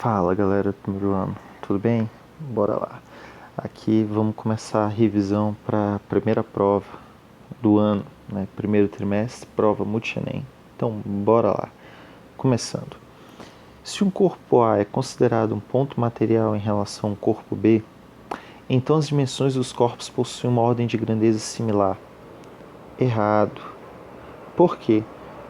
Fala galera do primeiro ano, tudo bem? Bora lá. Aqui vamos começar a revisão para a primeira prova do ano, né? Primeiro trimestre, prova Multi-Enem. Então, bora lá. Começando. Se um corpo A é considerado um ponto material em relação ao corpo B, então as dimensões dos corpos possuem uma ordem de grandeza similar. Errado. Por quê?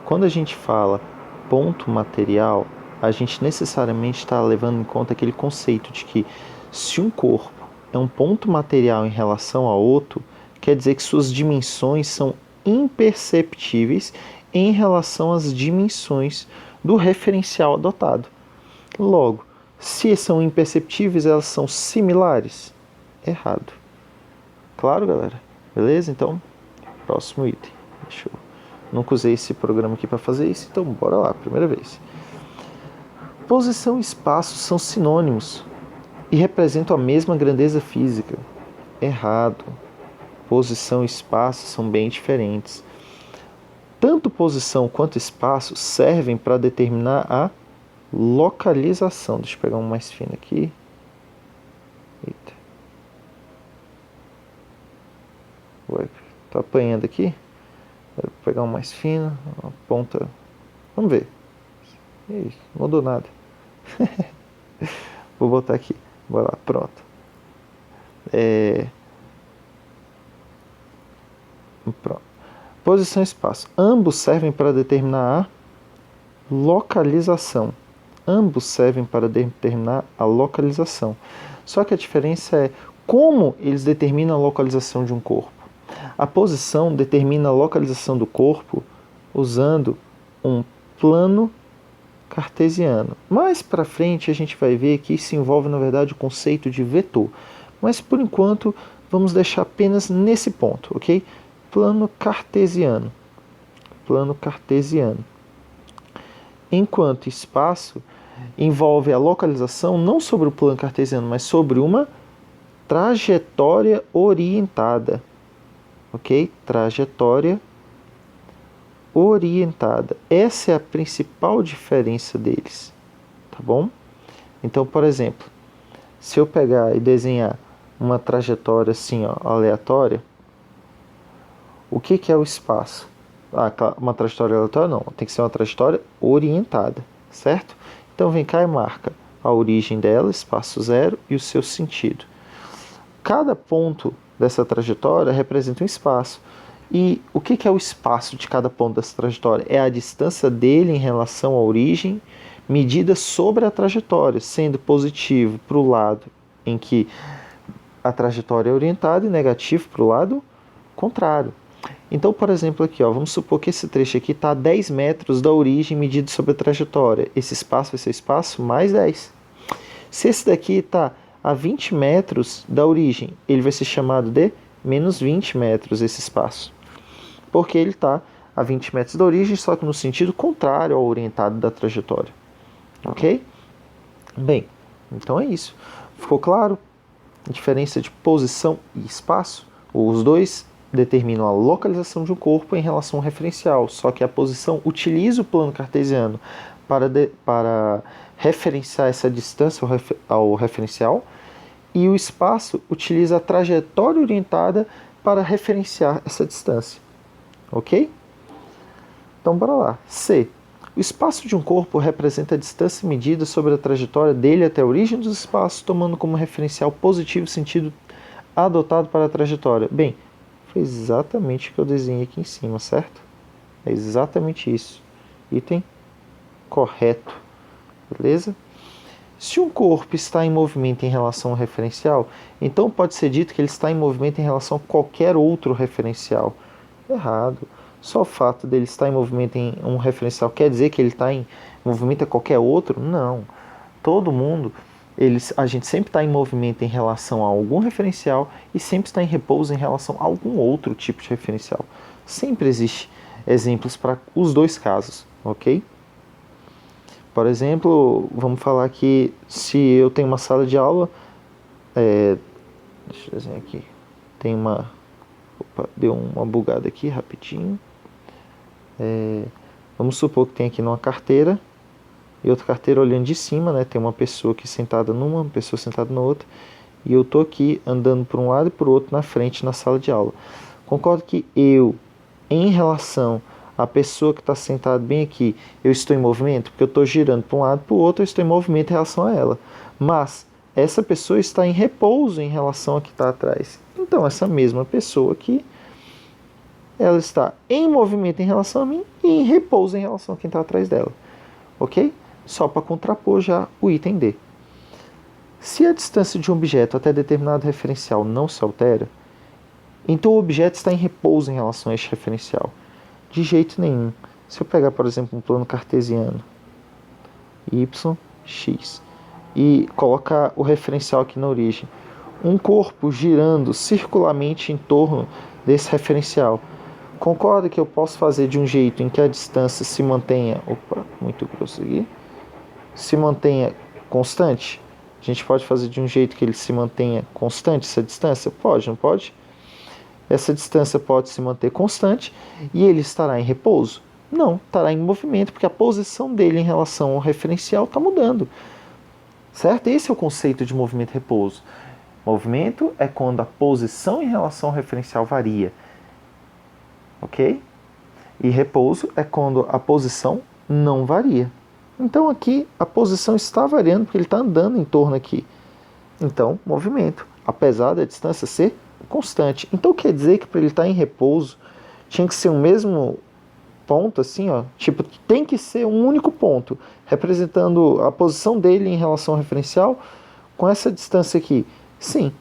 Quando a gente fala ponto material, a gente necessariamente está levando em conta aquele conceito de que se um corpo é um ponto material em relação a outro, quer dizer que suas dimensões são imperceptíveis em relação às dimensões do referencial adotado. Logo, se são imperceptíveis, elas são similares? Errado. Claro, galera? Beleza? Então, próximo item. Deixa eu... Nunca usei esse programa aqui para fazer isso, então bora lá, primeira vez. Posição e espaço são sinônimos e representam a mesma grandeza física. Errado. Posição e espaço são bem diferentes. Tanto posição quanto espaço servem para determinar a localização. Deixa eu pegar um mais fino aqui. Eita. Ué, tô apanhando aqui. Vou pegar um mais fino, uma ponta. Vamos ver. Ih, não mudou nada. Vou botar aqui. Vai lá, pronto. Pronto. Posição e espaço. Ambos servem para determinar a localização. Ambos servem para determinar a localização. Só que a diferença é como eles determinam a localização de um corpo. A posição determina a localização do corpo usando um plano cartesiano. Mais para frente a gente vai ver que isso envolve na verdade o conceito de vetor. Mas por enquanto vamos deixar apenas nesse ponto, ok? Plano cartesiano. Plano cartesiano. Enquanto espaço envolve a localização não sobre o plano cartesiano, mas sobre uma trajetória orientada. Ok? Trajetória orientada. Essa é a principal diferença deles. Tá bom? Então, por exemplo, se eu pegar e desenhar uma trajetória assim, ó, aleatória, o que é o espaço? Uma trajetória aleatória não, tem que ser uma trajetória orientada, certo? Então vem cá e marca a origem dela, espaço zero, e o seu sentido. Cada ponto dessa trajetória representa um espaço. E o que é o espaço de cada ponto dessa trajetória? É a distância dele em relação à origem, medida sobre a trajetória, sendo positivo para o lado em que a trajetória é orientada e negativo para o lado contrário. Então, por exemplo, aqui, ó, vamos supor que esse trecho aqui está a 10 metros da origem medido sobre a trajetória. Esse espaço vai ser o espaço mais 10. Se esse daqui está a 20 metros da origem, ele vai ser chamado de menos 20 metros esse espaço. Porque ele está a 20 metros da origem, só que no sentido contrário ao orientado da trajetória. Ok? Bem, então é isso. Ficou claro? A diferença de posição e espaço? Os dois determinam a localização de um corpo em relação ao referencial, só que a posição utiliza o plano cartesiano para referenciar essa distância ao referencial, e o espaço utiliza a trajetória orientada para referenciar essa distância. Ok? Então, bora lá. C. O espaço de um corpo representa a distância medida sobre a trajetória dele até a origem dos espaços, tomando como referencial positivo o sentido adotado para a trajetória. Bem, foi exatamente o que eu desenhei aqui em cima, certo? É exatamente isso. Item correto. Beleza? Se um corpo está em movimento em relação ao referencial, então pode ser dito que ele está em movimento em relação a qualquer outro referencial. Errado. Só o fato dele estar em movimento em um referencial quer dizer que ele está em movimento a qualquer outro? Não. Todo mundo, a gente sempre está em movimento em relação a algum referencial e sempre está em repouso em relação a algum outro tipo de referencial. Sempre existe exemplos para os dois casos, ok? Por exemplo, vamos falar que se eu tenho uma sala de aula, deixa eu desenhar aqui, tem uma... Opa, deu uma bugada aqui rapidinho. Vamos supor que tem aqui numa carteira e outra carteira olhando de cima, né? Tem uma pessoa aqui sentada numa, uma pessoa sentada na outra, e eu tô aqui andando por um lado e por outro na frente na sala de aula. Concordo que eu, em relação à pessoa que está sentada bem aqui, eu estou em movimento, porque eu estou girando para um lado e para o outro, eu estou em movimento em relação a ela. Mas essa pessoa está em repouso em relação a que está atrás. Então essa mesma pessoa aqui, ela está em movimento em relação a mim e em repouso em relação a quem está atrás dela. Ok? Só para contrapor já o item D. Se a distância de um objeto até determinado referencial não se altera, então o objeto está em repouso em relação a este referencial. De jeito nenhum. Se eu pegar, por exemplo, um plano cartesiano, y, x, e colocar o referencial aqui na origem, um corpo girando circularmente em torno desse referencial, concorda que eu posso fazer de um jeito em que a distância se mantenha, muito grosso aqui, se mantenha constante? A gente pode fazer de um jeito que ele se mantenha constante, essa distância? Pode, não pode? Essa distância pode se manter constante e ele estará em repouso? Não, estará em movimento, porque a posição dele em relação ao referencial está mudando. Certo? Esse é o conceito de movimento e repouso. Movimento é quando a posição em relação ao referencial varia. Ok? E repouso é quando a posição não varia. Então aqui a posição está variando porque ele está andando em torno aqui. Então, movimento, apesar da distância ser constante. Então quer dizer que para ele estar em repouso tinha que ser o mesmo ponto, assim, ó. Tipo, tem que ser um único ponto, representando a posição dele em relação ao referencial com essa distância aqui. Sim,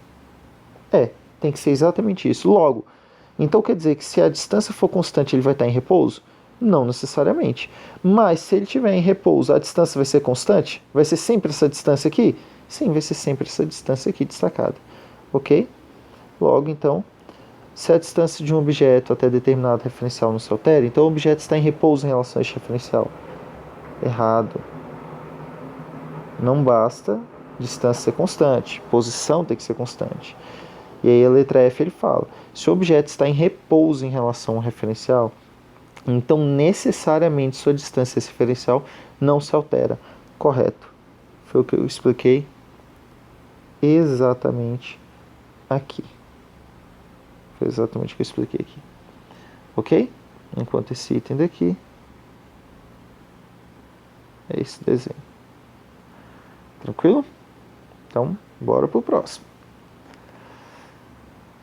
tem que ser exatamente isso. Logo, então quer dizer que se a distância for constante, ele vai estar em repouso? Não necessariamente. Mas se ele estiver em repouso, a distância vai ser constante? Vai ser sempre essa distância aqui? Sim, vai ser sempre essa distância aqui destacada. Ok? Logo, então, se a distância de um objeto até determinado referencial não se altera, então o objeto está em repouso em relação a este referencial. Errado. Não basta distância ser constante, posição tem que ser constante. E aí a letra F ele fala, se o objeto está em repouso em relação ao referencial, então necessariamente sua distância desse referencial não se altera. Correto. Foi o que eu expliquei exatamente aqui. Foi exatamente o que eu expliquei aqui. Ok? Enquanto esse item daqui é esse desenho. Tranquilo? Então, bora pro próximo.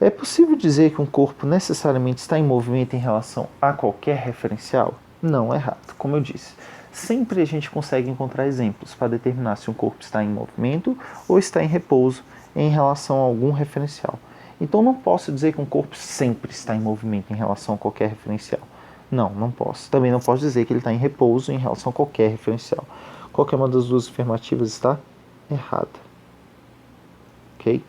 É possível dizer que um corpo necessariamente está em movimento em relação a qualquer referencial? Não, errado. Como eu disse, sempre a gente consegue encontrar exemplos para determinar se um corpo está em movimento ou está em repouso em relação a algum referencial. Então não posso dizer que um corpo sempre está em movimento em relação a qualquer referencial. Não, não posso. Também não posso dizer que ele está em repouso em relação a qualquer referencial. Qualquer uma das duas afirmativas está errada. Ok?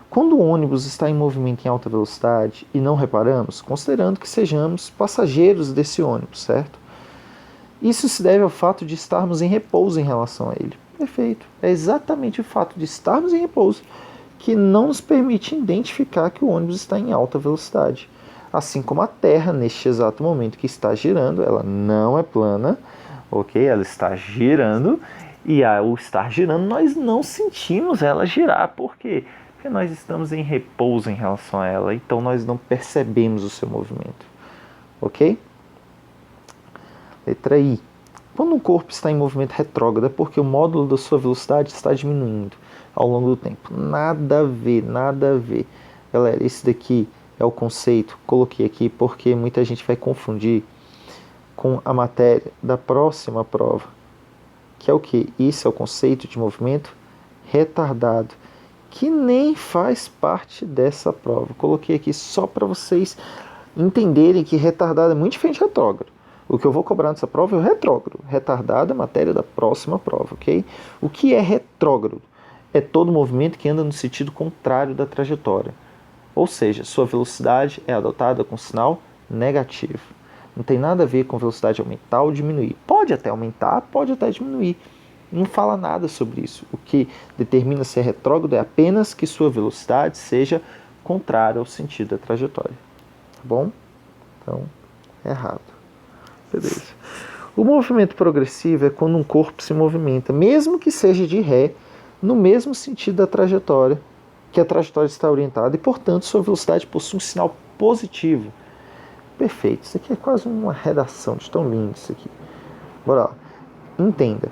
Quando o ônibus está em movimento em alta velocidade e não reparamos, considerando que sejamos passageiros desse ônibus, certo? Isso se deve ao fato de estarmos em repouso em relação a ele. Perfeito. É exatamente o fato de estarmos em repouso que não nos permite identificar que o ônibus está em alta velocidade. Assim como a Terra, neste exato momento que está girando, ela não é plana, ok? Ela está girando e ao estar girando nós não sentimos ela girar. Por quê? Porque nós estamos em repouso em relação a ela, então nós não percebemos o seu movimento. Ok? Letra I. Quando um corpo está em movimento retrógrado é porque o módulo da sua velocidade está diminuindo ao longo do tempo. Nada a ver, nada a ver. Galera, esse daqui é o conceito, coloquei aqui porque muita gente vai confundir com a matéria da próxima prova, que é o que? Isso é o conceito de movimento retardado, que nem faz parte dessa prova. Coloquei aqui só para vocês entenderem que retardado é muito diferente de retrógrado. O que eu vou cobrar nessa prova é o retrógrado. Retardado é a matéria da próxima prova, ok? O que é retrógrado? É todo movimento que anda no sentido contrário da trajetória. Ou seja, sua velocidade é adotada com sinal negativo. Não tem nada a ver com velocidade aumentar ou diminuir. Pode até aumentar, pode até diminuir. Não fala nada sobre isso. O que determina se é retrógrado é apenas que sua velocidade seja contrária ao sentido da trajetória. Tá bom? Então, errado. Beleza. O movimento progressivo é quando um corpo se movimenta, mesmo que seja de ré, no mesmo sentido da trajetória, que a trajetória está orientada, e, portanto, sua velocidade possui um sinal positivo. Perfeito. Isso aqui é quase uma redação, de tão lindo isso aqui. Bora lá. Entenda.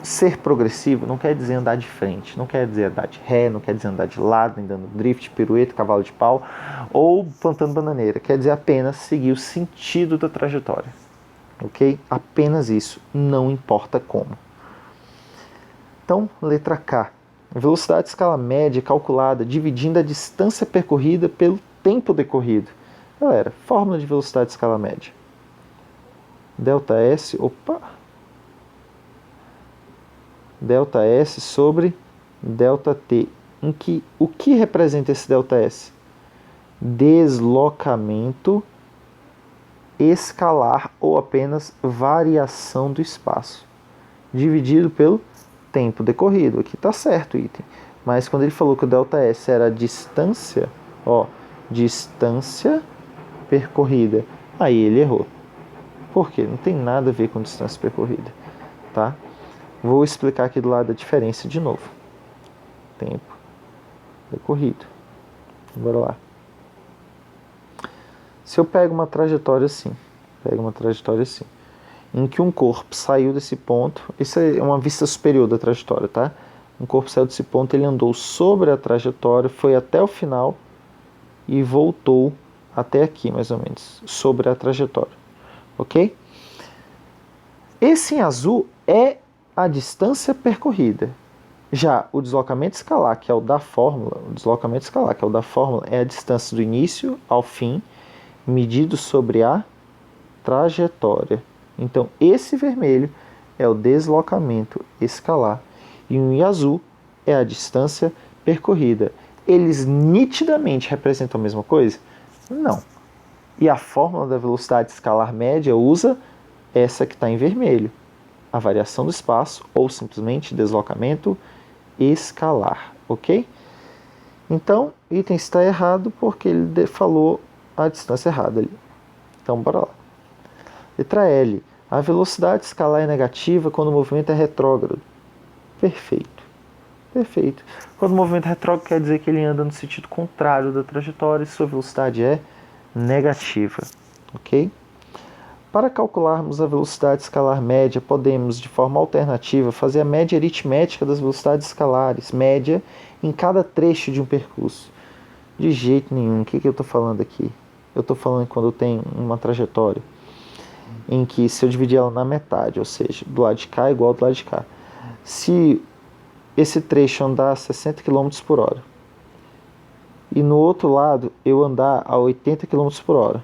Ser progressivo não quer dizer andar de frente, não quer dizer andar de ré, não quer dizer andar de lado, nem dando drift, pirueta, cavalo de pau, ou plantando bananeira. Quer dizer apenas seguir o sentido da trajetória. Ok? Apenas isso. Não importa como. Então, letra K. Velocidade de escala média calculada dividindo a distância percorrida pelo tempo decorrido. Galera, fórmula de velocidade de escala média. Delta S, delta S sobre delta T. O que representa esse delta S? Deslocamento escalar ou apenas variação do espaço, dividido pelo tempo decorrido. Aqui está certo o item. Mas quando ele falou que o delta S era a distância, distância percorrida, aí ele errou. Por quê? Não tem nada a ver com distância percorrida, tá? Vou explicar aqui do lado a diferença de novo. Tempo decorrido. Bora lá. Se eu pego uma trajetória assim, em que um corpo saiu desse ponto, isso é uma vista superior da trajetória, tá? Um corpo saiu desse ponto, ele andou sobre a trajetória, foi até o final e voltou até aqui, mais ou menos, sobre a trajetória, ok? Esse em azul é a distância percorrida. Já o deslocamento escalar, que é o da fórmula, é a distância do início ao fim, medido sobre a trajetória. Então, esse vermelho é o deslocamento escalar e o em azul é a distância percorrida. Eles nitidamente representam a mesma coisa? Não. E a fórmula da velocidade escalar média usa essa que está em vermelho, a variação do espaço ou simplesmente deslocamento escalar, ok? Então, o item está errado porque ele falou a distância errada ali. Então, bora lá. Letra L. A velocidade escalar é negativa quando o movimento é retrógrado. Perfeito. Perfeito. Quando o movimento é retrógrado quer dizer que ele anda no sentido contrário da trajetória e sua velocidade é negativa. Ok? Para calcularmos a velocidade escalar média, podemos, de forma alternativa, fazer a média aritmética das velocidades escalares, média, em cada trecho de um percurso. De jeito nenhum. O que eu estou falando aqui? Eu estou falando quando eu tenho uma trajetória em que, se eu dividir ela na metade, ou seja, do lado de cá é igual ao do lado de cá. Se esse trecho andar a 60 km por hora e no outro lado eu andar a 80 km por hora,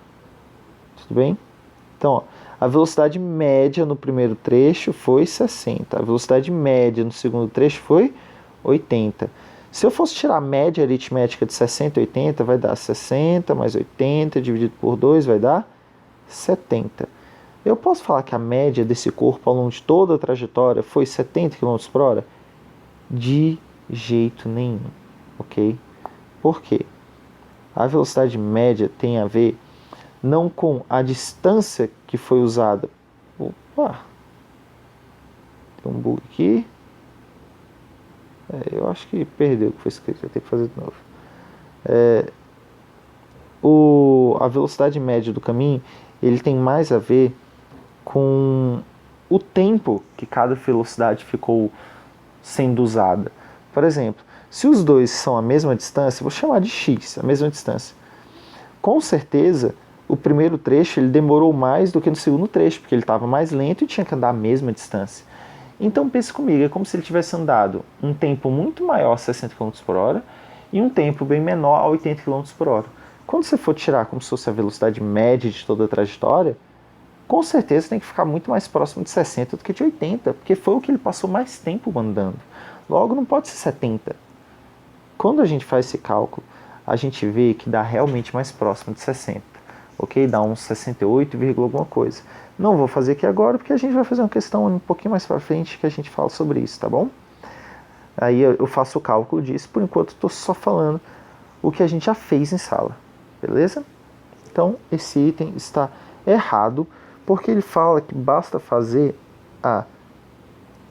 tudo bem? Então, a velocidade média no primeiro trecho foi 60. A velocidade média no segundo trecho foi 80. Se eu fosse tirar a média aritmética de 60 e 80, vai dar 60 mais 80 dividido por 2 vai dar 70. Eu posso falar que a média desse corpo ao longo de toda a trajetória foi 70 km por hora? De jeito nenhum, ok? Por quê? A velocidade média tem a ver não com a distância que foi usada. Opa! Tem um bug aqui. Eu acho que perdeu o que foi escrito, eu tenho que fazer de novo. A velocidade média do caminho, ele tem mais a ver com o tempo que cada velocidade ficou sendo usada. Por exemplo, se os dois são a mesma distância, vou chamar de x, a mesma distância. Com certeza, o primeiro trecho ele demorou mais do que no segundo trecho, porque ele estava mais lento e tinha que andar a mesma distância. Então pense comigo, é como se ele tivesse andado um tempo muito maior a 60 km por hora e um tempo bem menor a 80 km por hora. Quando você for tirar como se fosse a velocidade média de toda a trajetória, com certeza tem que ficar muito mais próximo de 60 do que de 80, porque foi o que ele passou mais tempo andando. Logo, não pode ser 70. Quando a gente faz esse cálculo, a gente vê que dá realmente mais próximo de 60. Ok? Dá uns 68, alguma coisa. Não vou fazer aqui agora, porque a gente vai fazer uma questão um pouquinho mais para frente que a gente fala sobre isso, tá bom? Aí eu faço o cálculo disso, por enquanto estou só falando o que a gente já fez em sala, beleza? Então, esse item está errado, Porque ele fala que basta fazer a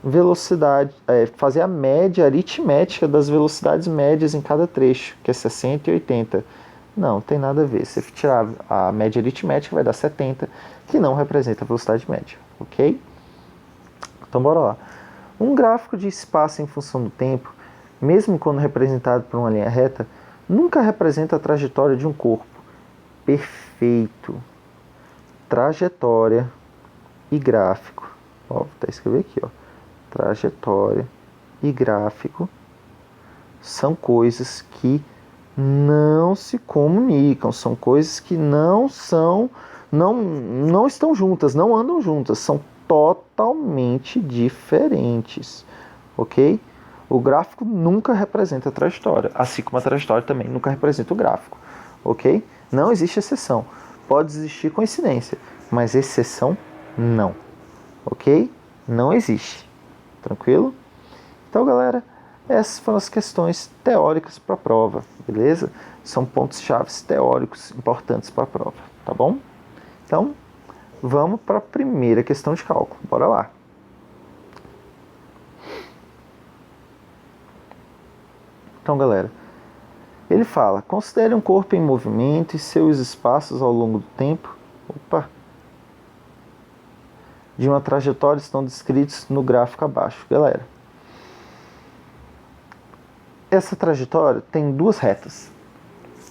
velocidade, fazer a média aritmética das velocidades médias em cada trecho, que é 60 e 80. Não tem nada a ver. Se você tirar a média aritmética, vai dar 70, que não representa a velocidade média, ok? Então, bora lá. Um gráfico de espaço em função do tempo, mesmo quando representado por uma linha reta, nunca representa a trajetória de um corpo. Perfeito. Trajetória e gráfico. Ó, vou até escrever aqui, ó. Trajetória e gráfico são coisas que não se comunicam, são coisas que não estão juntas, não andam juntas, são totalmente diferentes, ok? O gráfico nunca representa a trajetória, assim como a trajetória também nunca representa o gráfico, ok? Não existe exceção. Pode existir coincidência, mas exceção não, ok? Não existe. Tranquilo? Então, galera, essas foram as questões teóricas para a prova, beleza? São pontos-chave teóricos importantes para a prova, tá bom? Então, vamos para a primeira questão de cálculo. Bora lá. Então, galera, ele fala, considere um corpo em movimento e seus espaços ao longo do tempo. De uma trajetória estão descritos no gráfico abaixo. Galera, essa trajetória tem duas retas.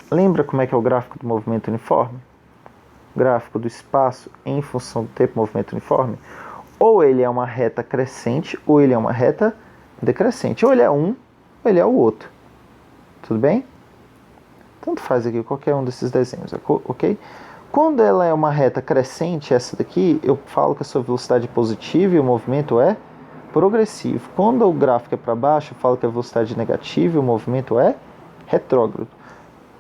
Lembra como é que é o gráfico do movimento uniforme? Gráfico do espaço em função do tempo movimento uniforme? Ou ele é uma reta crescente, ou ele é uma reta decrescente. Ou ele é um, ou ele é o outro. Tudo bem? Tanto faz aqui qualquer um desses desenhos, ok? Quando ela é uma reta crescente, essa daqui, eu falo que a sua velocidade é positiva e o movimento é progressivo. Quando o gráfico é para baixo, eu falo que a velocidade é negativa e o movimento é retrógrado.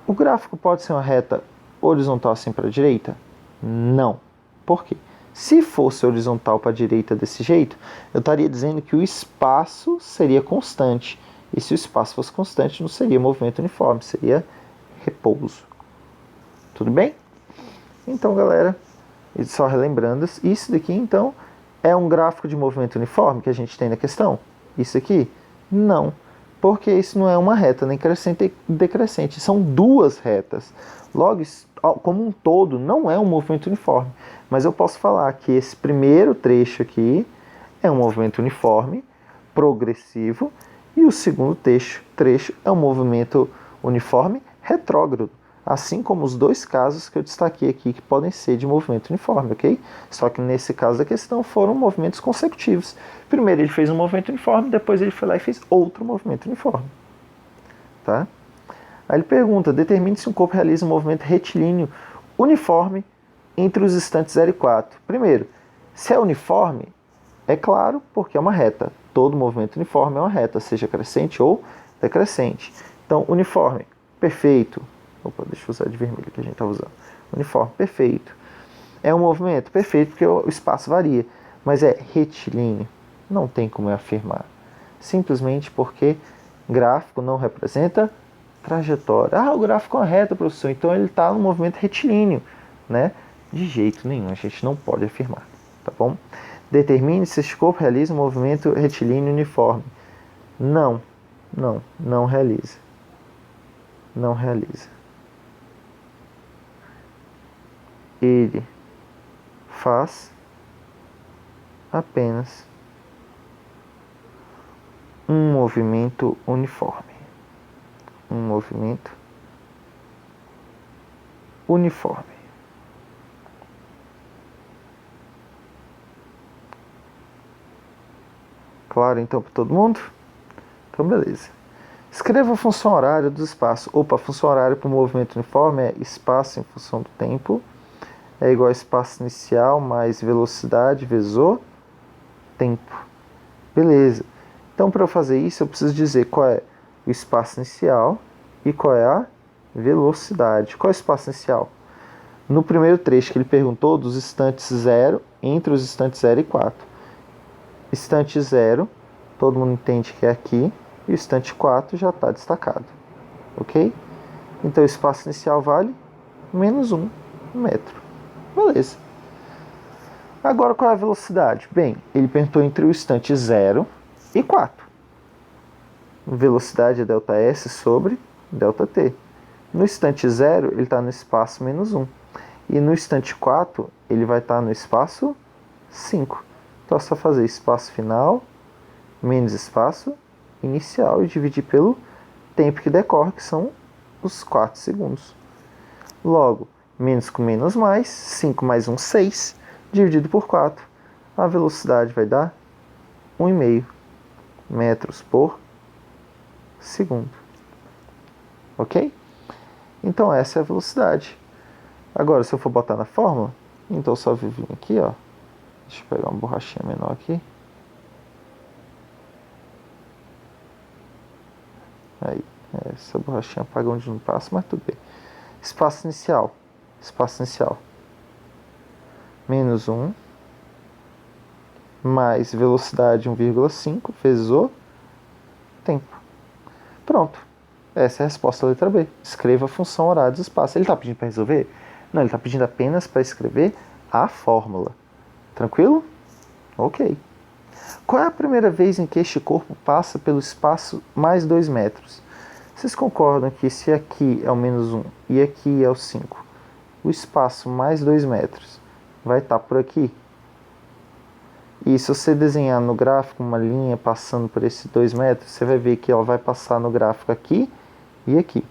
O gráfico pode ser uma reta horizontal assim para a direita? Não. Por quê? Se fosse horizontal para a direita desse jeito, eu estaria dizendo que o espaço seria constante. E se o espaço fosse constante, não seria movimento uniforme, seria repouso. Tudo bem? Então, galera, só relembrando, isso daqui, então, é um gráfico de movimento uniforme que a gente tem na questão? Isso aqui? Não, porque isso não é uma reta, nem crescente nem decrescente, são duas retas. Logo, como um todo, não é um movimento uniforme. Mas eu posso falar que esse primeiro trecho aqui é um movimento uniforme, progressivo, e o segundo trecho é um movimento uniforme retrógrado. Assim como os dois casos que eu destaquei aqui, que podem ser de movimento uniforme, ok? Só que nesse caso da questão foram movimentos consecutivos. Primeiro ele fez um movimento uniforme, depois ele foi lá e fez outro movimento uniforme. Tá? Aí ele pergunta, determine se um corpo realiza um movimento retilíneo uniforme entre os instantes 0 e 4. Primeiro, se é uniforme, é claro, porque é uma reta. Todo movimento uniforme é uma reta, seja crescente ou decrescente. Então, uniforme, perfeito. Opa, deixa eu usar de vermelho que a gente está usando. Uniforme, perfeito. É um movimento? Perfeito, porque o espaço varia. Mas é retilíneo? Não tem como eu afirmar. Simplesmente porque gráfico não representa trajetória. Ah, o gráfico é uma reta, professor, então ele está no movimento retilíneo, né? De jeito nenhum, a gente não pode afirmar, tá bom? Determine se este corpo realiza um movimento retilíneo uniforme. Não realiza. Não realiza. Ele faz apenas um movimento uniforme. Um movimento uniforme. Claro, então, para todo mundo? Então, beleza. Escreva a função horária do espaço. Opa, a função horária para o movimento uniforme é espaço em função do tempo. É igual a espaço inicial mais velocidade vezes o tempo. Beleza. Então, para eu fazer isso, eu preciso dizer qual é o espaço inicial e qual é a velocidade. Qual é o espaço inicial? No primeiro trecho que ele perguntou, dos instantes 0, entre os instantes 0 e 4. Instante 0, todo mundo entende que é aqui, e o instante 4 já está destacado. Ok? Então, o espaço inicial vale menos 1 metro. Beleza. Agora, qual é a velocidade? Bem, ele perguntou entre o instante 0 e 4. Velocidade é ΔS sobre ΔT. No instante 0, ele está no espaço menos 1. E no instante 4, ele vai estar no espaço 5. Então é só fazer espaço final menos espaço inicial e dividir pelo tempo que decorre, que são os 4 segundos. Logo, menos com menos mais, 5 mais 1, 6, dividido por 4. A velocidade vai dar 1,5 metros por segundo. Ok? Então essa é a velocidade. Agora, se eu for botar na fórmula, então só vou vir aqui, ó. Deixa eu pegar uma borrachinha menor aqui. Aí, essa borrachinha apaga onde não passa, mas tudo bem. Espaço inicial. Espaço inicial. Menos 1. Mais velocidade 1,5 vezes o tempo. Pronto. Essa é a resposta da letra B. Escreva a função horário do espaço. Ele está pedindo para resolver? Não, ele está pedindo apenas para escrever a fórmula. Tranquilo? Ok. Qual é a primeira vez em que este corpo passa pelo espaço mais 2 metros? Vocês concordam que se aqui é o menos 1 e aqui é o 5, o espaço mais 2 metros vai estar por aqui? E se você desenhar no gráfico uma linha passando por esses 2 metros, você vai ver que ela vai passar no gráfico aqui e aqui.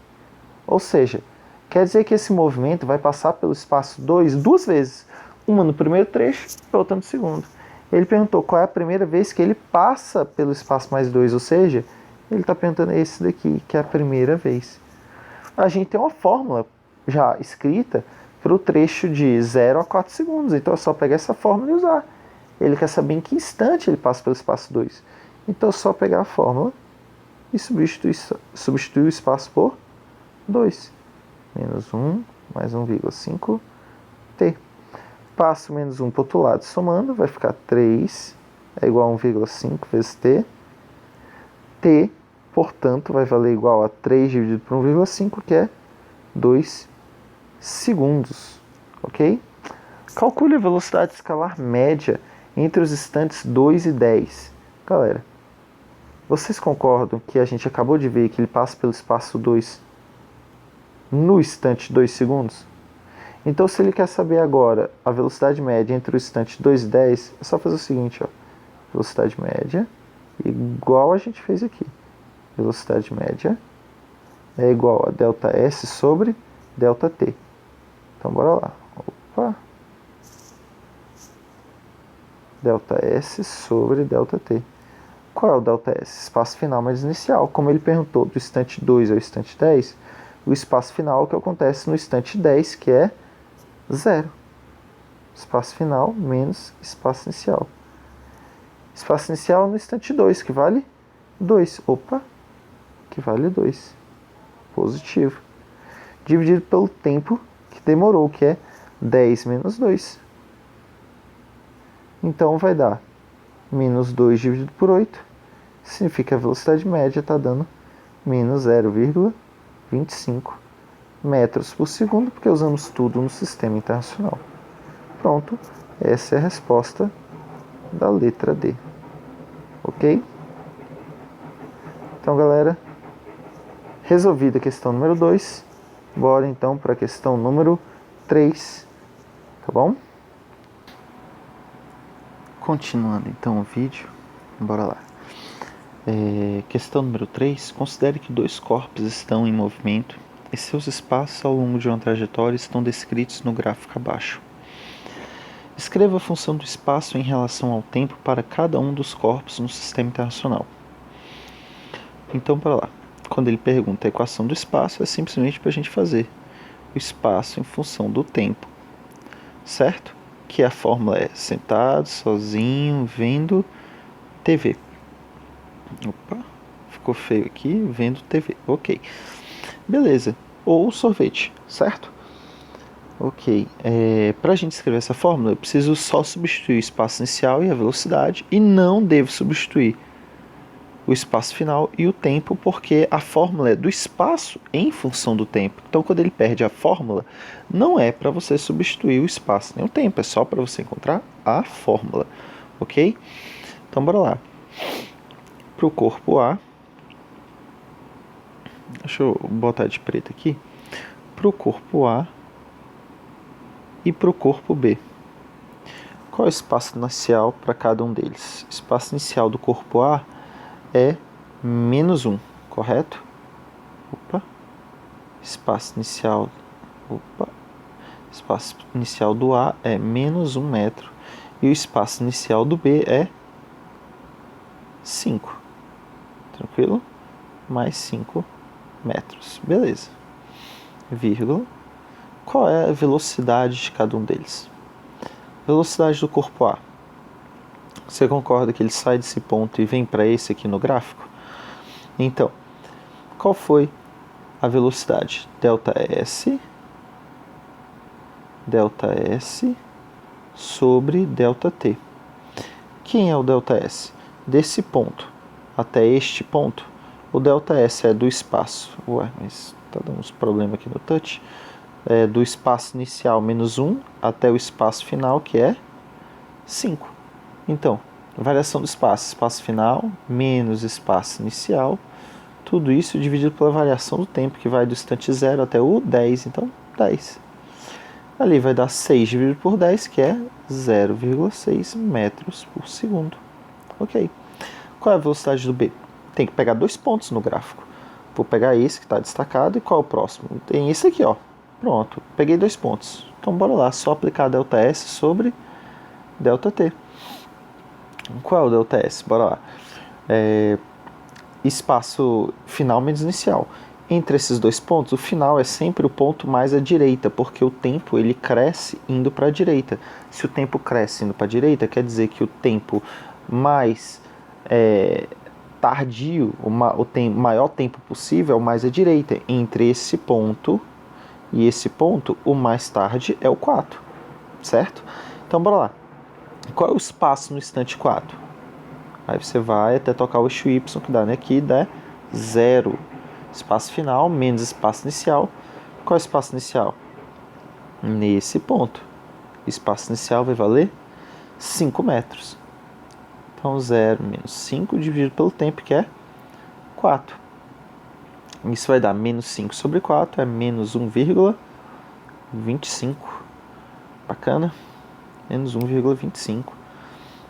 Ou seja, quer dizer que esse movimento vai passar pelo espaço 2 duas vezes. Uma no primeiro trecho e outra no segundo. Ele perguntou qual é a primeira vez que ele passa pelo espaço mais 2, ou seja, ele está perguntando esse daqui, que é a primeira vez. A gente tem uma fórmula já escrita para o trecho de 0 a 4 segundos, então é só pegar essa fórmula e usar. Ele quer saber em que instante ele passa pelo espaço 2. Então é só pegar a fórmula e substituir o espaço por 2. Menos 1 mais 1,5 t. Passo menos 1 para o outro lado, somando, vai ficar 3 é igual a 1,5 vezes t. T, portanto, vai valer igual a 3 dividido por 1,5, que é 2 segundos. Ok? Calcule a velocidade escalar média entre os instantes 2 e 10. Galera, vocês concordam que a gente acabou de ver que ele passa pelo espaço 2 no instante 2 segundos? Então, se ele quer saber agora a velocidade média entre o instante 2 e 10, é só fazer o seguinte, ó. Velocidade média igual a gente fez aqui. Velocidade média é igual a ΔS sobre ΔT. Então, bora lá. Opa. ΔS sobre ΔT. Qual é o ΔS? Espaço final mais inicial. Como ele perguntou do instante 2 ao instante 10, o espaço final é o que acontece no instante 10, que é 0. Espaço final menos espaço inicial. Espaço inicial no instante 2, que vale 2. Opa, que vale 2. Positivo. Dividido pelo tempo que demorou, que é 10 menos 2. Então vai dar menos 2 dividido por 8. Significa que a velocidade média está dando menos 0,25 metros por segundo, porque usamos tudo no sistema internacional. Pronto, essa é a resposta da letra D. Ok? Então, galera, resolvida a questão número 2, bora então para a questão número 3, tá bom? Continuando então o vídeo, bora lá. Questão número 3, considere que dois corpos estão em movimento e seus espaços ao longo de uma trajetória estão descritos no gráfico abaixo. Escreva a função do espaço em relação ao tempo para cada um dos corpos no sistema internacional. Então, para lá. Quando ele pergunta a equação do espaço, é simplesmente para a gente fazer o espaço em função do tempo, certo? Que a fórmula é sentado, sozinho, vendo TV. Opa, ficou feio aqui, vendo TV. Ok. Beleza. Ou sorvete, certo? Ok. Para a gente escrever essa fórmula, eu preciso só substituir o espaço inicial e a velocidade e não devo substituir o espaço final e o tempo, porque a fórmula é do espaço em função do tempo. Então, quando ele perde a fórmula, não é para você substituir o espaço nem o tempo, é só para você encontrar a fórmula, ok? Então, bora lá. Para o corpo A, deixa eu botar de preto aqui. Para o corpo A e para o corpo B. Qual é o espaço inicial para cada um deles? O espaço inicial do corpo A é -1, correto? Espaço inicial do A é -1 metro e o espaço inicial do B é 5. Tranquilo? Mais 5 metros. Beleza. Vírgula. Qual é a velocidade de cada um deles? Velocidade do corpo A. Você concorda que ele sai desse ponto e vem para esse aqui no gráfico? Então, qual foi a velocidade? Delta S sobre delta T. Quem é o delta S? Desse ponto até este ponto, o delta S é do espaço. Ué, mas tá dando uns problemas aqui no touch. É do espaço inicial -1 até o espaço final, que é 5. Então, variação do espaço final menos espaço inicial, tudo isso dividido pela variação do tempo, que vai do instante 0 até o 10, então 10. Ali vai dar 6 dividido por 10, que é 0,6 metros por segundo. Ok. Qual é a velocidade do B? Tem que pegar 2 pontos no gráfico. Vou pegar esse que está destacado e qual é o próximo? Tem esse aqui, ó. Pronto, peguei 2 pontos. Então, bora lá, só aplicar delta S sobre delta T. Qual é o delta S? Bora lá. Espaço final menos inicial. Entre esses 2 pontos, o final é sempre o ponto mais à direita, porque o tempo ele cresce indo para a direita. Se o tempo cresce indo para a direita, quer dizer que o tempo mais tardio, o maior tempo possível é o mais à direita. Entre esse ponto e esse ponto, o mais tarde é o 4, certo? Então, bora lá. Qual é o espaço no instante 4? Aí você vai até tocar o eixo Y, que dá aqui, dá 0. Espaço final menos espaço inicial. Qual é o espaço inicial? Nesse ponto. Espaço inicial vai valer 5 metros. Então, 0 menos 5 dividido pelo tempo, que é 4. Isso vai dar menos 5 sobre 4, é menos 1,25. Bacana? Menos 1,25.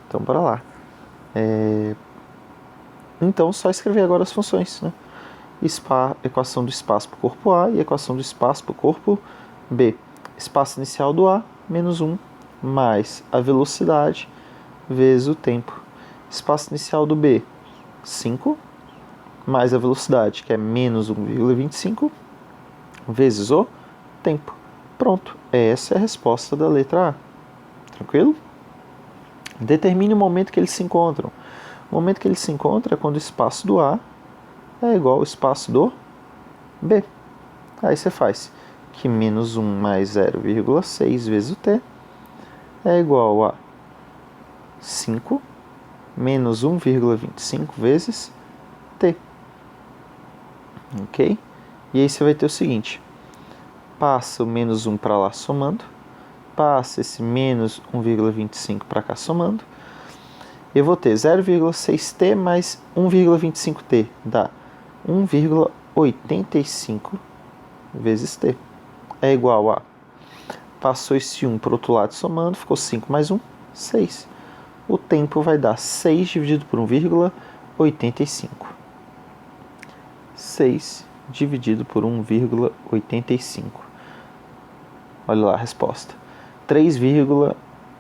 Então, bora lá. Então, só escrever agora as funções, né? Equação do espaço para o corpo A e equação do espaço para o corpo B. Espaço inicial do A, menos 1, mais a velocidade vezes o tempo. Espaço inicial do B, 5, mais a velocidade, que é menos 1,25, vezes o tempo. Pronto, essa é a resposta da letra A. Tranquilo? Determine o momento que eles se encontram. O momento que eles se encontram é quando o espaço do A é igual ao espaço do B. Aí você faz que menos 1 mais 0,6 vezes o T é igual a 5 menos 1,25 vezes T. Ok? E aí você vai ter o seguinte. Passa o menos 1 para lá somando. Passa esse menos 1,25 para cá somando. Eu vou ter 0,6T mais 1,25T. Dá 1,85 vezes T. É igual a... Passou esse 1 para o outro lado somando. Ficou 5 mais 1, 6. O tempo vai dar 6 dividido por 1,85. 6 dividido por 1,85. Olha lá a resposta. 3,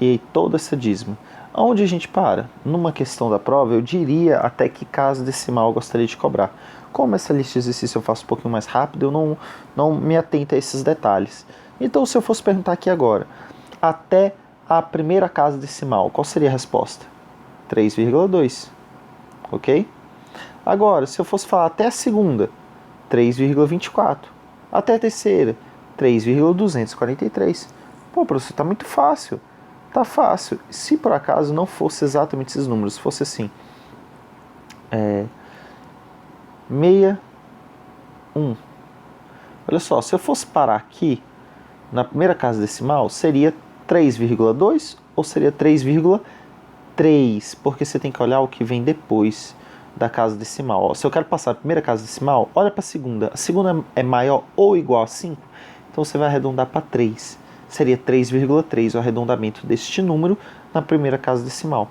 e toda essa dízima. Onde a gente para? Numa questão da prova, eu diria até que casa decimal eu gostaria de cobrar. Como essa lista de exercício eu faço um pouquinho mais rápido, eu não me atento a esses detalhes. Então, se eu fosse perguntar aqui agora, até a primeira casa decimal, qual seria a resposta? 3,2. Ok? Agora, se eu fosse falar até a segunda, 3,24. Até a terceira, 3,243. Pô, professor, tá muito fácil. Tá fácil. Se por acaso não fosse exatamente esses números, fosse assim, 61. Olha só, se eu fosse parar aqui, na primeira casa decimal, seria 3,2 ou seria 3,3? Porque você tem que olhar o que vem depois da casa decimal. Ó, se eu quero passar a primeira casa decimal, olha para a segunda. A segunda é maior ou igual a 5, então você vai arredondar para 3. Seria 3,3 o arredondamento deste número na primeira casa decimal.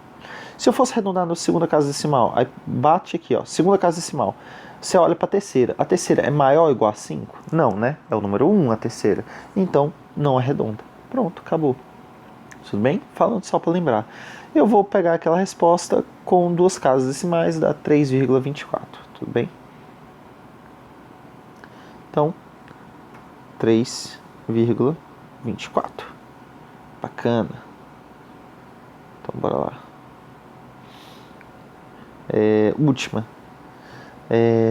Se eu fosse arredondar na segunda casa decimal, aí bate aqui, ó, segunda casa decimal. Você olha para a terceira é maior ou igual a 5? Não, né? É o número 1 a terceira. Então, não arredonda. Pronto, acabou. Tudo bem? Falando só para lembrar. Eu vou pegar aquela resposta com duas casas decimais, dá 3,24. Tudo bem? Então, 3,24. Bacana. Então, bora lá. Última.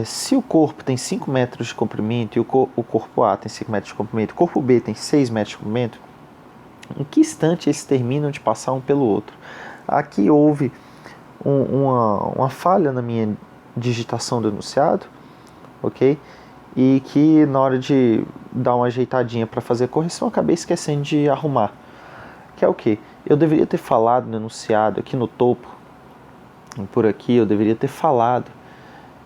Se o corpo tem 5 metros de comprimento e o corpo A tem 5 metros de comprimento, o corpo B tem 6 metros de comprimento, em que instante eles terminam de passar um pelo outro? Aqui houve uma falha na minha digitação do enunciado, ok? E que na hora de dar uma ajeitadinha para fazer a correção, eu acabei esquecendo de arrumar. Que é o quê? Eu deveria ter falado no enunciado, aqui no topo, por aqui, eu deveria ter falado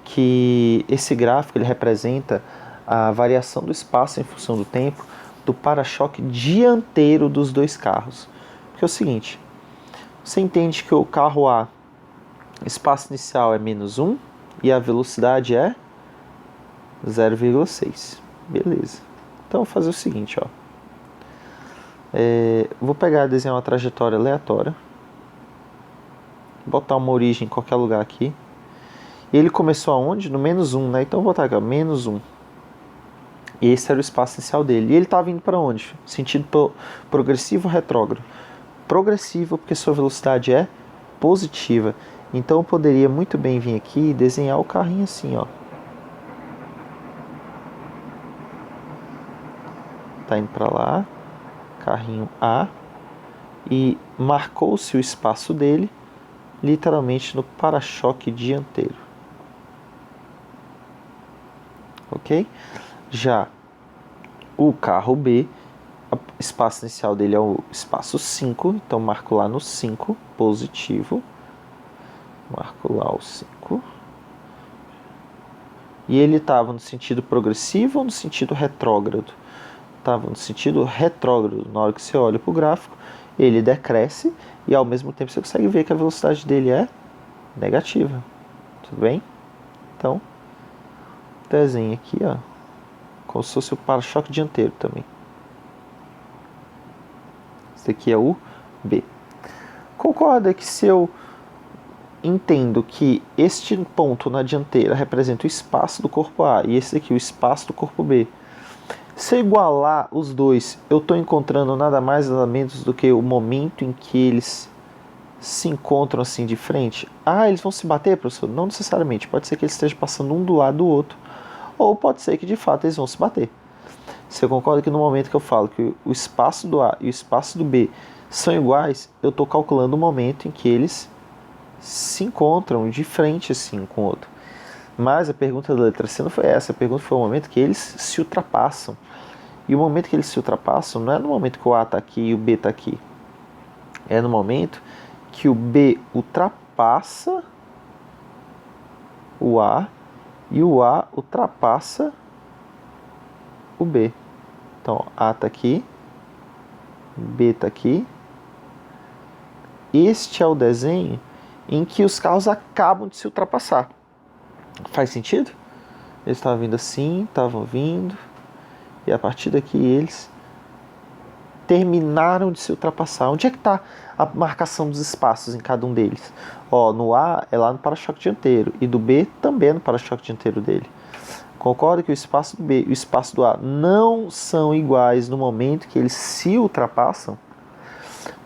que esse gráfico ele representa a variação do espaço em função do tempo do para-choque dianteiro dos dois carros. Porque é o seguinte, você entende que o carro A, espaço inicial é -1 e a velocidade é 0,6. Beleza. Então, eu vou fazer o seguinte, ó. Vou pegar e desenhar uma trajetória aleatória. Botar uma origem em qualquer lugar aqui. E ele começou aonde? No -1, né? Então, eu vou botar aqui, ó, -1. E esse era o espaço inicial dele. E ele estava indo para onde? Sentido progressivo ou retrógrado? Progressivo, porque sua velocidade é positiva. Então, eu poderia muito bem vir aqui e desenhar o carrinho assim, ó. Tá indo para lá, carrinho A, e marcou-se o espaço dele, literalmente no para-choque dianteiro. Ok? Já o carro B, o espaço inicial dele é o espaço 5, então marco lá no 5, positivo. Marco lá o 5. E ele estava no sentido progressivo ou no sentido retrógrado? Estava no sentido retrógrado. Na hora que você olha para o gráfico, ele decresce e ao mesmo tempo você consegue ver que a velocidade dele é negativa. Tudo bem? Então, desenho aqui, ó, como se fosse o para-choque dianteiro também. Esse aqui é o B. Concorda que se eu entendo que este ponto na dianteira representa o espaço do corpo A e esse aqui o espaço do corpo B, se eu igualar os dois, eu estou encontrando nada mais nada menos do que o momento em que eles se encontram assim de frente. Ah, eles vão se bater, professor? Não necessariamente. Pode ser que eles estejam passando um do lado do outro, ou pode ser que de fato eles vão se bater. Você concorda que no momento que eu falo que o espaço do A e o espaço do B são iguais, eu estou calculando o momento em que eles se encontram de frente assim um com o outro. Mas a pergunta da letra C não foi essa. A pergunta foi o momento que eles se ultrapassam. E o momento que eles se ultrapassam não é no momento que o A está aqui e o B está aqui. É no momento que o B ultrapassa o A e o A ultrapassa o B. Então, A está aqui, B está aqui. Este é o desenho em que os carros acabam de se ultrapassar. Faz sentido? Eles estavam vindo assim, estavam vindo, e a partir daqui eles terminaram de se ultrapassar. Onde é que está a marcação dos espaços em cada um deles? Ó, no A é lá no para-choque dianteiro, e do B também é no para-choque dianteiro dele. Concorda que o espaço do B e o espaço do A não são iguais no momento que eles se ultrapassam?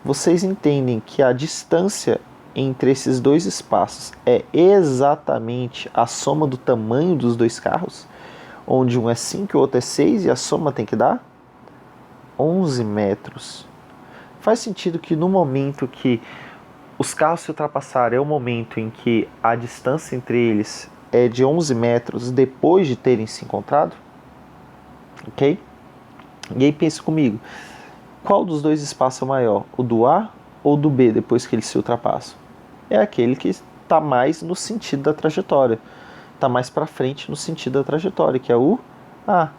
Vocês entendem que a distância entre esses dois espaços é exatamente a soma do tamanho dos dois carros? Onde um é 5 e o outro é 6 e a soma tem que dar 11 metros. Faz sentido que no momento que os carros se ultrapassarem é o momento em que a distância entre eles é de 11 metros depois de terem se encontrado, ok? E aí pense comigo, qual dos dois espaços é maior, o do A ou do B depois que eles se ultrapassam? É aquele que está mais no sentido da trajetória, está mais para frente no sentido da trajetória, que é o A.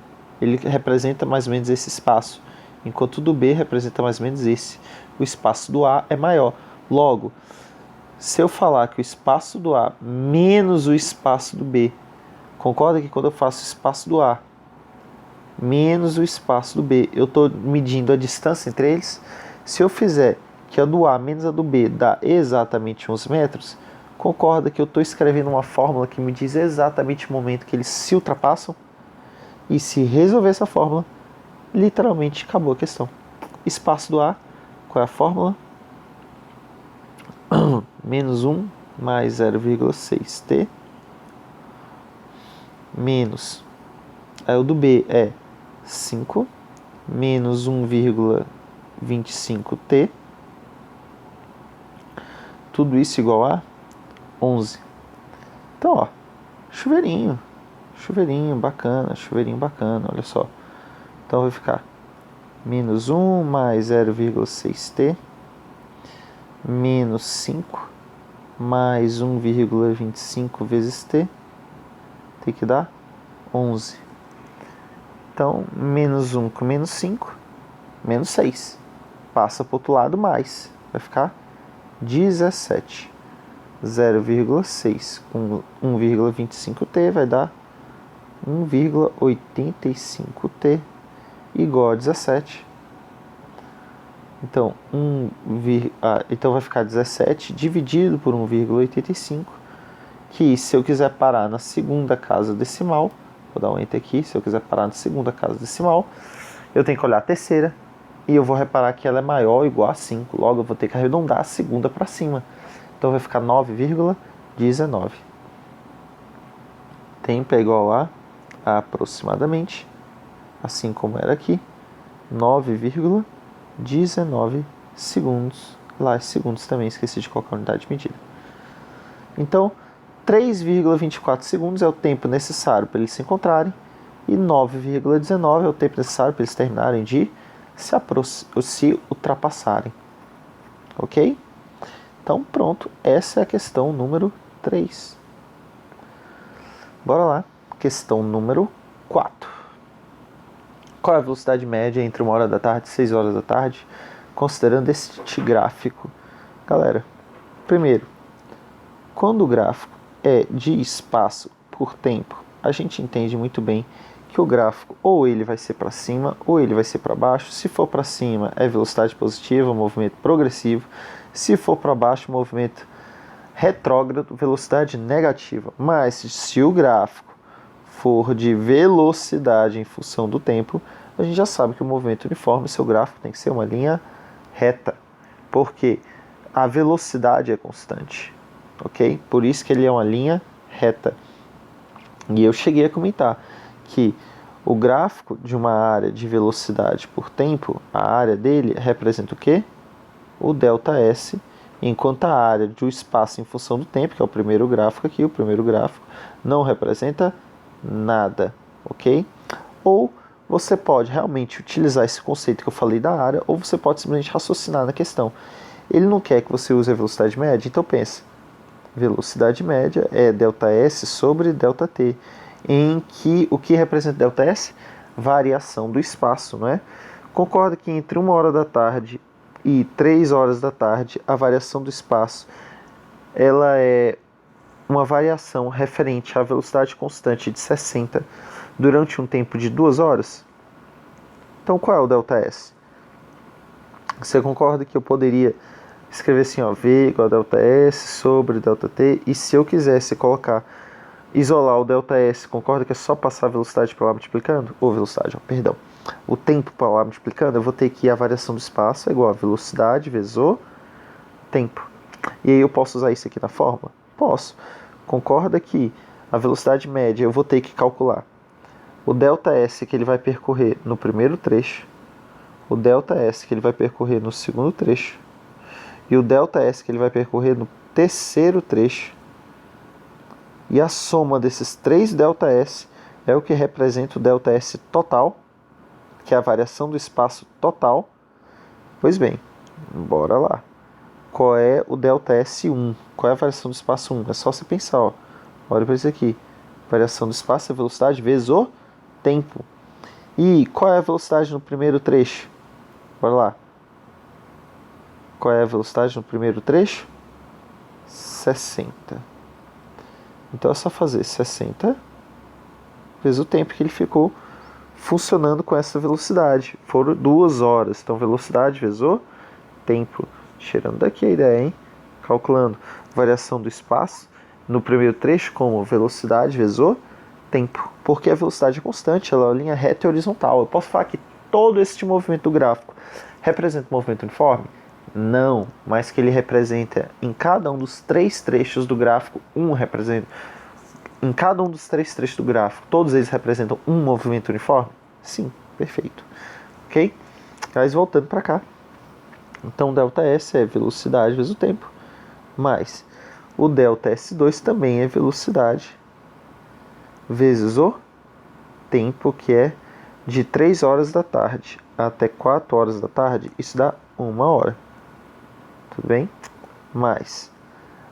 Ele representa mais ou menos esse espaço, enquanto o do B representa mais ou menos esse. O espaço do A é maior. Logo, se eu falar que o espaço do A menos o espaço do B, concorda que quando eu faço o espaço do A menos o espaço do B, eu estou medindo a distância entre eles? Se eu fizer que a do A menos a do B dá exatamente 11 metros, concorda que eu estou escrevendo uma fórmula que me diz exatamente o momento que eles se ultrapassam? E se resolver essa fórmula, literalmente acabou a questão. Espaço do A, qual é a fórmula? Menos 1 mais 0,6t menos, o do B é 5 menos 1,25t, tudo isso igual a 11. Então, ó, chuveirinho bacana, olha só. Então vai ficar menos 1 mais 0,6t menos 5 mais 1,25 vezes t, tem que dar 11. Então, menos 1 com menos 5, menos 6. Passa para o outro lado, mais. Vai ficar 17. 0,6 com 1,25t vai dar 1,85t igual a 17. Então, então vai ficar 17 dividido por 1,85, que se eu quiser parar na segunda casa decimal, vou dar um enter aqui, se eu quiser parar na segunda casa decimal, eu tenho que olhar a terceira, e eu vou reparar que ela é maior ou igual a 5, logo eu vou ter que arredondar a segunda para cima. Então vai ficar 9,19. Tempo é igual a aproximadamente, assim como era aqui, 9,19 segundos. Lá, segundos também, esqueci de colocar a unidade de medida. Então, 3,24 segundos é o tempo necessário para eles se encontrarem e 9,19 é o tempo necessário para eles terminarem de se ultrapassarem. Ok? Então, pronto. Essa é a questão número 3. Bora lá. Questão número 4. Qual é a velocidade média entre 1 hora da tarde e 6 horas da tarde, considerando este gráfico? Galera, primeiro, quando o gráfico é de espaço por tempo, a gente entende muito bem que o gráfico ou ele vai ser para cima ou ele vai ser para baixo. Se for para cima é velocidade positiva, movimento progressivo. Se for para baixo, movimento retrógrado, velocidade negativa. Mas se o gráfico for de velocidade em função do tempo, a gente já sabe que o movimento uniforme, seu gráfico tem que ser uma linha reta, porque a velocidade é constante, ok? Por isso que ele é uma linha reta. E eu cheguei a comentar que o gráfico de uma área de velocidade por tempo, a área dele representa o quê? O ΔS, enquanto a área do espaço em função do tempo, que é o primeiro gráfico aqui, o primeiro gráfico, não representa nada, ok? Ou você pode realmente utilizar esse conceito que eu falei da área, ou você pode simplesmente raciocinar na questão. Ele não quer que você use a velocidade média, então pensa, velocidade média é ΔS sobre ΔT, em que o que representa ΔS? Variação do espaço, não é? Concorda que entre 1 hora da tarde e 3 horas da tarde, a variação do espaço ela é uma variação referente à velocidade constante de 60 durante um tempo de 2 horas? Então, qual é o ΔS? Você concorda que eu poderia escrever assim, ó, V igual a ΔS sobre ΔT, e se eu quisesse isolar o ΔS, concorda que é só passar a velocidade para lá multiplicando? Ou velocidade, perdão. O tempo para lá multiplicando, eu vou ter que a variação do espaço é igual a velocidade vezes o tempo. E aí eu posso usar isso aqui na fórmula? Posso. Concorda que a velocidade média eu vou ter que calcular o ΔS que ele vai percorrer no primeiro trecho, o ΔS que ele vai percorrer no segundo trecho e o ΔS que ele vai percorrer no terceiro trecho. E a soma desses 3 ΔS é o que representa o ΔS total, que é a variação do espaço total. Pois bem, bora lá. Qual é o ΔS1? Qual é a variação do espaço 1? É só você pensar, ó. Olha para isso aqui. Variação do espaço é a velocidade vezes o tempo. E qual é a velocidade no primeiro trecho? Bora lá. Qual é a velocidade no primeiro trecho? 60. Então é só fazer 60 vezes o tempo que ele ficou funcionando com essa velocidade. Foram 2 horas. Então velocidade vezes o tempo. Tirando daqui a ideia, hein? Calculando variação do espaço no primeiro trecho como velocidade vezes o tempo. Porque a velocidade é constante, ela é uma linha reta e horizontal. Eu posso falar que todo esse movimento do gráfico representa um movimento uniforme? Não, mas que ele representa em cada um dos 3 trechos do gráfico, em cada um dos 3 trechos do gráfico, todos eles representam um movimento uniforme? Sim, perfeito. Ok? Mas voltando para cá. Então, ΔS é velocidade vezes o tempo, mas o ΔS2 também é velocidade vezes o tempo, que é de 3 horas da tarde até 4 horas da tarde, isso dá 1 hora. Tudo bem? Mas,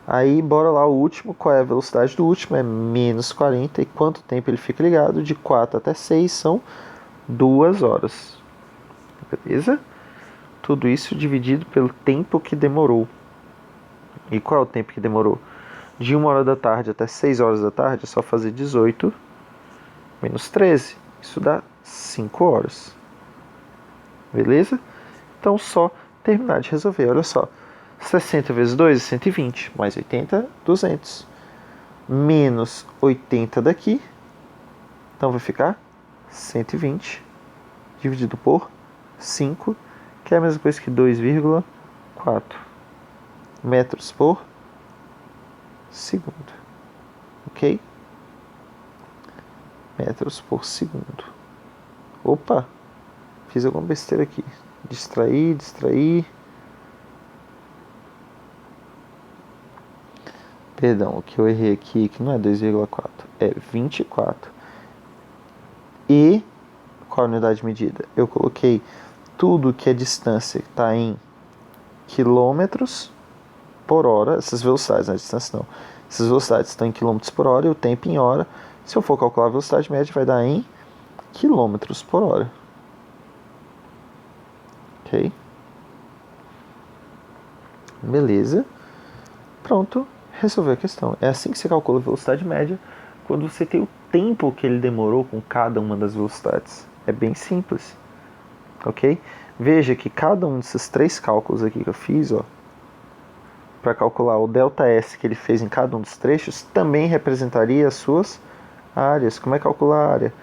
aí bora lá o último, qual é a velocidade do último? É menos 40, e quanto tempo ele fica ligado? De 4 até 6 são 2 horas. Beleza? Tudo isso dividido pelo tempo que demorou. E qual é o tempo que demorou? De 1 hora da tarde até 6 horas da tarde é só fazer 18 menos 13. Isso dá 5 horas. Beleza? Então só terminar de resolver. Olha só. 60 vezes 2 é 120. Mais 80, 200. Menos 80 daqui. Então vai ficar 120 dividido por 5, que é a mesma coisa que 2,4 metros por segundo. Ok? Metros por segundo. Opa! Fiz alguma besteira aqui. Distrair. Perdão, o que eu errei aqui, que não é 2,4, é 24. E qual a unidade de medida? Eu coloquei tudo que é distância está em quilômetros por hora, essas velocidades, não é distância não. Essas velocidades estão em quilômetros por hora e o tempo em hora. Se eu for calcular a velocidade média, vai dar em quilômetros por hora. Ok? Beleza. Pronto, resolveu a questão. É assim que se calcula a velocidade média, quando você tem o tempo que ele demorou com cada uma das velocidades. É bem simples. Ok? Veja que cada um desses 3 cálculos aqui que eu fiz, ó, para calcular o ΔS que ele fez em cada um dos trechos, também representaria as suas áreas. Como é calcular a área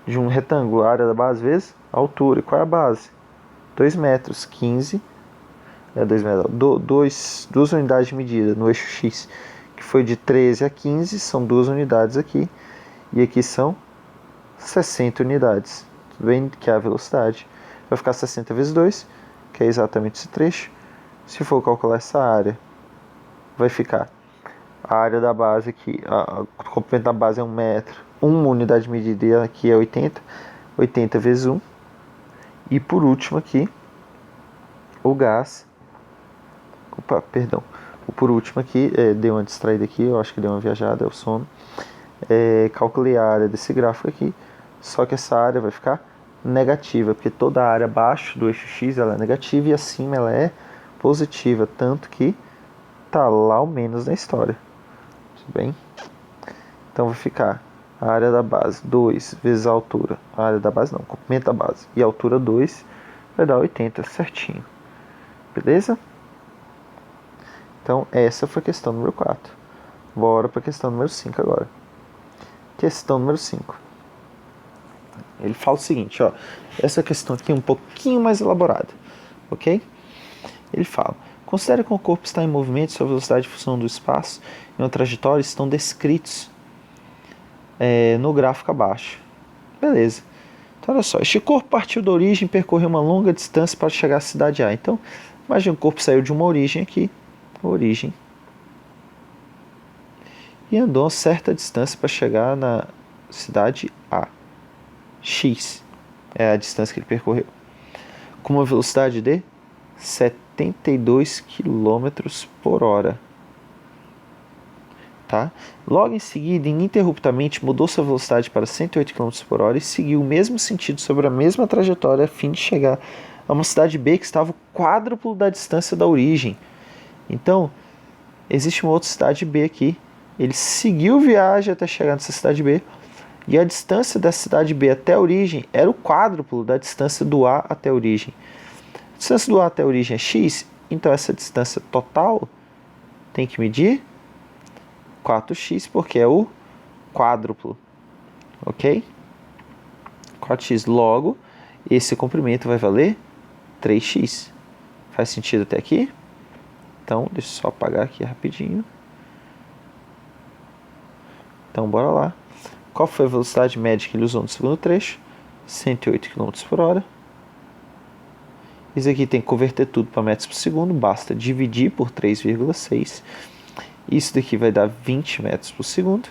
de um retângulo? A área da base vezes a altura. E qual é a base? 2 metros, 15. 2 metros, 2 unidades de medida no eixo X, que foi de 13 a 15, são 2 unidades aqui. E aqui são 60 unidades. Tudo bem? Que é a velocidade. Vai ficar 60 vezes 2, que é exatamente esse trecho. Se for calcular essa área, vai ficar a área da base aqui, o comprimento da base é 1 metro, 1 unidade de medida, e aqui é 80, 80 vezes 1. E por último aqui, o gás, por último aqui, deu uma distraída aqui, eu acho que deu uma viajada, é o sono. Calculei a área desse gráfico aqui, só que essa área vai ficar negativa, porque toda a área abaixo do eixo X ela é negativa e acima ela é positiva, tanto que tá lá ao menos na história. Tudo bem? Então vai ficar a área da base 2 vezes a altura. A área da base não, comprimento da base. E a altura 2 vai dar 80 certinho. Beleza? Então essa foi a questão número 4. Bora para a questão número 5 agora. Questão número 5. Ele fala o seguinte, ó. Essa questão aqui é um pouquinho mais elaborada. Ok? Ele fala: considere que o corpo está em movimento, sua velocidade e função do espaço e uma trajetória estão descritos no gráfico abaixo. Beleza. Então, olha só. Este corpo partiu da origem e percorreu uma longa distância para chegar à cidade A. Então, imagina que o corpo saiu de uma origem aqui. Origem. e andou uma certa distância para chegar na cidade A. X é a distância que ele percorreu, com uma velocidade de 72 km por hora. Tá? Logo em seguida, ininterruptamente, mudou sua velocidade para 108 km por hora e seguiu o mesmo sentido sobre a mesma trajetória a fim de chegar a uma cidade B que estava o quádruplo da distância da origem. Então, existe uma outra cidade B aqui. Ele seguiu viagem até chegar nessa cidade B e a distância da cidade B até a origem era o quádruplo da distância do A até a origem. A distância do A até a origem é x, então essa distância total tem que medir 4x, porque é o quádruplo, ok? 4x, logo, esse comprimento vai valer 3x. Faz sentido até aqui? Então, deixa eu só apagar aqui rapidinho. Então, bora lá. Qual foi a velocidade média que ele usou no segundo trecho? 108 km por hora. Isso aqui tem que converter tudo para metros por segundo, basta dividir por 3,6. Isso daqui vai dar 20 metros por segundo,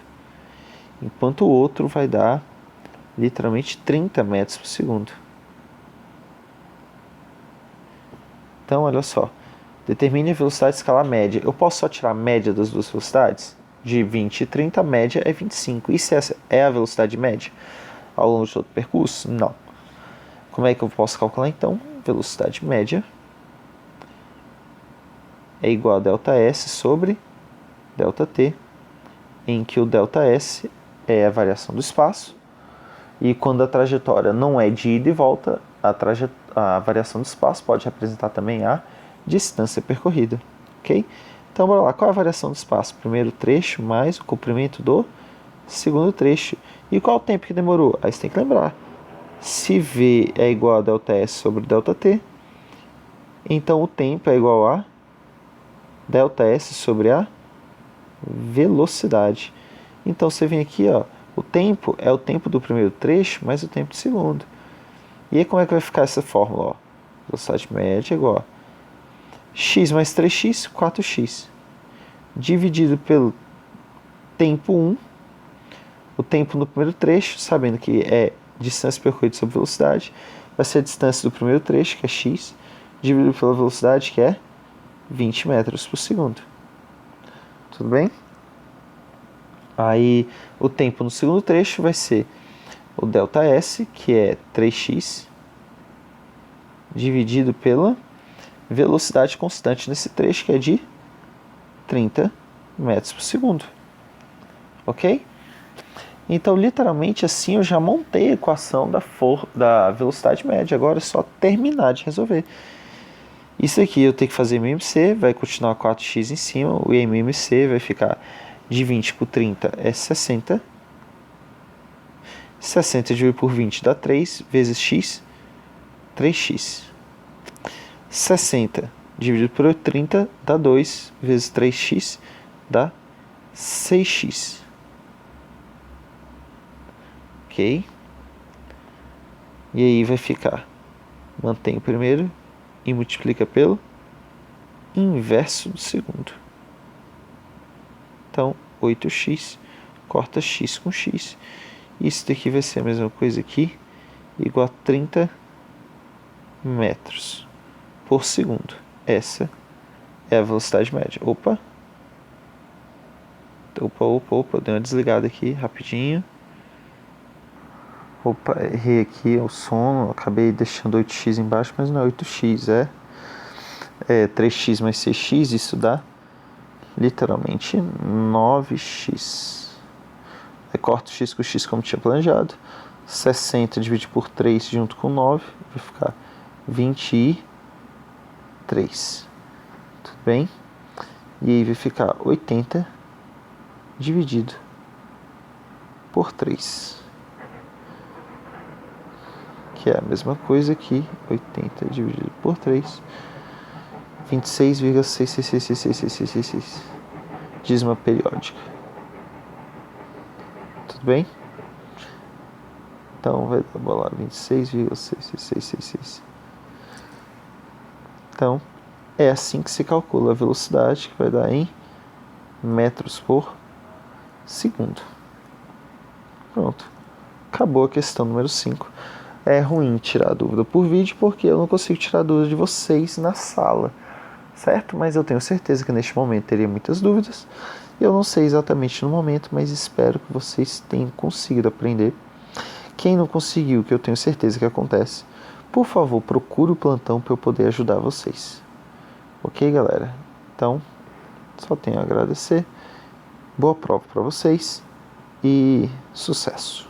enquanto o outro vai dar literalmente 30 metros por segundo. Então, olha só, determine a velocidade escalar média. Eu posso só tirar a média das duas velocidades? De 20 e 30, a média é 25. E se essa é a velocidade média ao longo de todo o percurso? Não. Como é que eu posso calcular então? Velocidade média é igual a ΔS sobre ΔT, em que o ΔS é a variação do espaço, e quando a trajetória não é de ida e volta, a variação do espaço pode representar também a distância percorrida, ok? Então, bora lá, qual é a variação do espaço? Primeiro trecho mais o comprimento do segundo trecho. E qual o tempo que demorou? Aí você tem que lembrar, se V é igual a ΔS sobre ΔT, então o tempo é igual a ΔS sobre a velocidade. Então você vem aqui, ó, o tempo é o tempo do primeiro trecho mais o tempo do segundo. E aí como é que vai ficar essa fórmula? Ó? Velocidade média é igual a x mais 3x, 4x, dividido pelo tempo 1, o tempo no primeiro trecho, sabendo que é distância percorrida sobre velocidade, vai ser a distância do primeiro trecho, que é x, dividido pela velocidade, que é 20 metros por segundo. Tudo bem? Aí o tempo no segundo trecho vai ser o ΔS, que é 3x, dividido pela velocidade constante nesse trecho, que é de 30 metros por segundo. Ok? Então, literalmente assim, eu já montei a equação da velocidade média. Agora é só terminar de resolver. Isso aqui eu tenho que fazer MMC, vai continuar 4x em cima, o MMC vai ficar de 20 por 30 é 60. 60 dividido por 20 dá 3, vezes x, 3x. 60 dividido por 30 dá 2, vezes 3x dá 6x. Ok? E aí vai ficar, mantém o primeiro e multiplica pelo inverso do segundo. Então, 8x, corta x com x. Isso daqui vai ser a mesma coisa aqui, igual a 30 metros por segundo. Essa é a velocidade média. Opa, dei uma desligada aqui, rapidinho. Opa, errei aqui o som, acabei deixando 8x embaixo, mas não é 8x, é 3x mais 6x, isso dá literalmente 9x. Aí corto x com x como tinha planejado. 60 dividido por 3 junto com 9, vai ficar 23. Tudo bem? E aí vai ficar 80 dividido por 3. Que é a mesma coisa que 80 dividido por 3. 26,6666666. Dízima periódica. Tudo bem? Então vai dar, bora lá, 26,66666. Então, é assim que se calcula a velocidade, que vai dar em metros por segundo. Pronto. Acabou a questão número 5. É ruim tirar dúvida por vídeo porque eu não consigo tirar dúvida de vocês na sala, certo? Mas eu tenho certeza que neste momento teria muitas dúvidas. Eu não sei exatamente no momento, mas espero que vocês tenham conseguido aprender. Quem não conseguiu, que eu tenho certeza que acontece, por favor, procure o plantão para eu poder ajudar vocês. Ok, galera? Então, só tenho a agradecer. Boa prova para vocês e sucesso!